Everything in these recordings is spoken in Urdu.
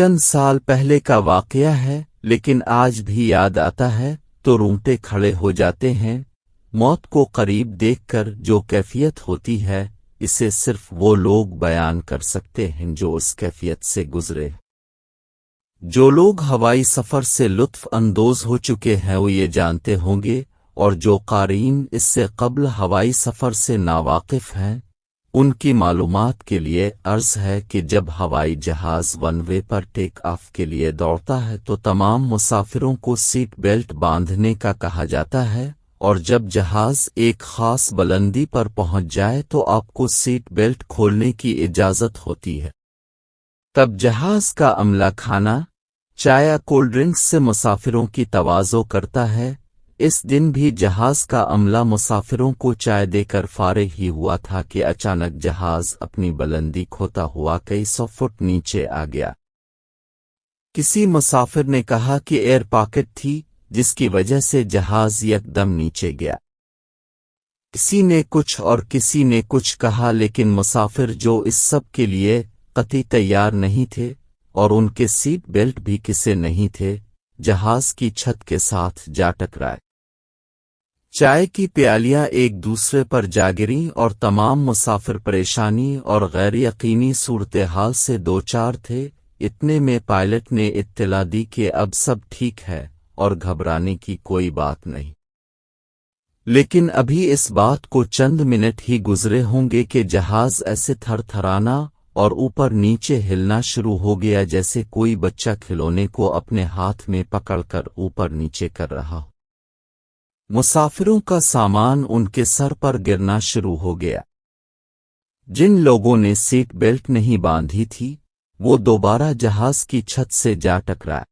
چند سال پہلے کا واقعہ ہے، لیکن آج بھی یاد آتا ہے تو رونگٹے کھڑے ہو جاتے ہیں۔ موت کو قریب دیکھ کر جو کیفیت ہوتی ہے، اسے صرف وہ لوگ بیان کر سکتے ہیں جو اس کیفیت سے گزرے۔ جو لوگ ہوائی سفر سے لطف اندوز ہو چکے ہیں وہ یہ جانتے ہوں گے، اور جو قارئین اس سے قبل ہوائی سفر سے ناواقف ہیں ان کی معلومات کے لیے عرض ہے کہ جب ہوائی جہاز one way per take of کے لیے دوڑتا ہے تو تمام مسافروں کو سیٹ بیلٹ باندھنے کا کہا جاتا ہے، اور جب جہاز ایک خاص بلندی پر پہنچ جائے تو آپ کو سیٹ بیلٹ کھولنے کی اجازت ہوتی ہے۔ تب جہاز کا عملہ کھانا، چائے یا کولڈ ڈرنکس سے مسافروں کی تواضع کرتا ہے۔ اس دن بھی جہاز کا عملہ مسافروں کو چائے دے کر فارغ ہی ہوا تھا کہ اچانک جہاز اپنی بلندی کھوتا ہوا کئی سو فٹ نیچے آ گیا۔ کسی مسافر نے کہا کہ ایئر پاکٹ تھی جس کی وجہ سے جہاز یکدم نیچے گیا۔ کسی نے کچھ اور کسی نے کچھ کہا، لیکن مسافر جو اس سب کے لیے قطعی تیار نہیں تھے اور ان کے سیٹ بیلٹ بھی کسے نہیں تھے، جہاز کی چھت کے ساتھ جا ٹکرائے۔ چائے کی پیالیاں ایک دوسرے پر جا گریں اور تمام مسافر پریشانی اور غیر یقینی صورتحال سے دوچار تھے۔ اتنے میں پائلٹ نے اطلاع دی کہ اب سب ٹھیک ہے اور گھبرانے کی کوئی بات نہیں۔ لیکن ابھی اس بات کو چند منٹ ہی گزرے ہوں گے کہ جہاز ایسے تھر تھرانا اور اوپر نیچے ہلنا شروع ہو گیا جیسے کوئی بچہ کھلونے کو اپنے ہاتھ میں پکڑ کر اوپر نیچے کر رہا ہو۔ مسافروں کا سامان ان کے سر پر گرنا شروع ہو گیا۔ جن لوگوں نے سیٹ بیلٹ نہیں باندھی تھی وہ دوبارہ جہاز کی چھت سے جا ٹکرائے۔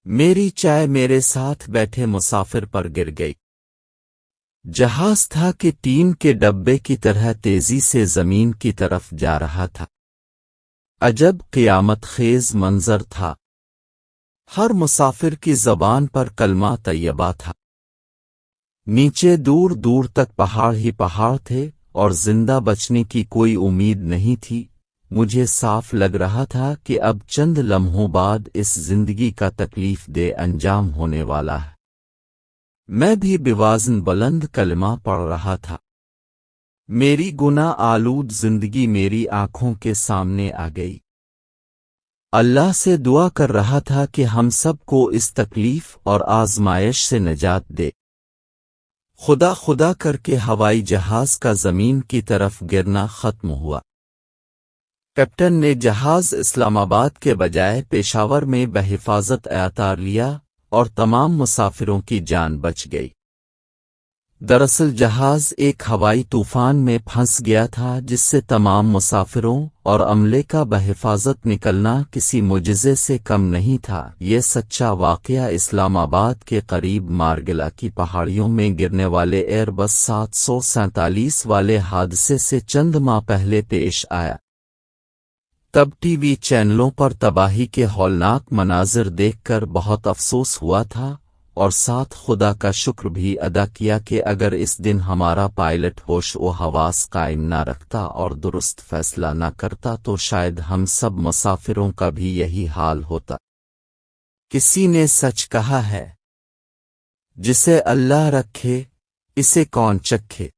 میری چائے میرے ساتھ بیٹھے مسافر پر گر گئی۔ جہاز تھا کہ ٹین کے ڈبے کی طرح تیزی سے زمین کی طرف جا رہا تھا۔ عجب قیامت خیز منظر تھا۔ ہر مسافر کی زبان پر کلمہ طیبہ تھا۔ نیچے دور دور تک پہاڑ ہی پہاڑ تھے اور زندہ بچنے کی کوئی امید نہیں تھی۔ مجھے صاف لگ رہا تھا کہ اب چند لمحوں بعد اس زندگی کا تکلیف دہ انجام ہونے والا ہے۔ میں بھی بوازن بلند کلمہ پڑھ رہا تھا۔ میری گناہ آلود زندگی میری آنکھوں کے سامنے آ گئی۔ اللہ سے دعا کر رہا تھا کہ ہم سب کو اس تکلیف اور آزمائش سے نجات دے۔ خدا خدا کر کے ہوائی جہاز کا زمین کی طرف گرنا ختم ہوا۔ کیپٹن نے جہاز اسلام آباد کے بجائے پشاور میں بحفاظت اتار لیا اور تمام مسافروں کی جان بچ گئی۔ دراصل جہاز ایک ہوائی طوفان میں پھنس گیا تھا جس سے تمام مسافروں اور عملے کا بحفاظت نکلنا کسی معجزے سے کم نہیں تھا۔ یہ سچا واقعہ اسلام آباد کے قریب مارگلا کی پہاڑیوں میں گرنے والے ایئر بس 747 والے حادثے سے چند ماہ پہلے پیش آیا۔ تب ٹی وی چینلوں پر تباہی کے ہولناک مناظر دیکھ کر بہت افسوس ہوا تھا، اور ساتھ خدا کا شکر بھی ادا کیا کہ اگر اس دن ہمارا پائلٹ ہوش و حواس قائم نہ رکھتا اور درست فیصلہ نہ کرتا تو شاید ہم سب مسافروں کا بھی یہی حال ہوتا۔ کسی نے سچ کہا ہے، جسے اللہ رکھے اسے کون چکھے۔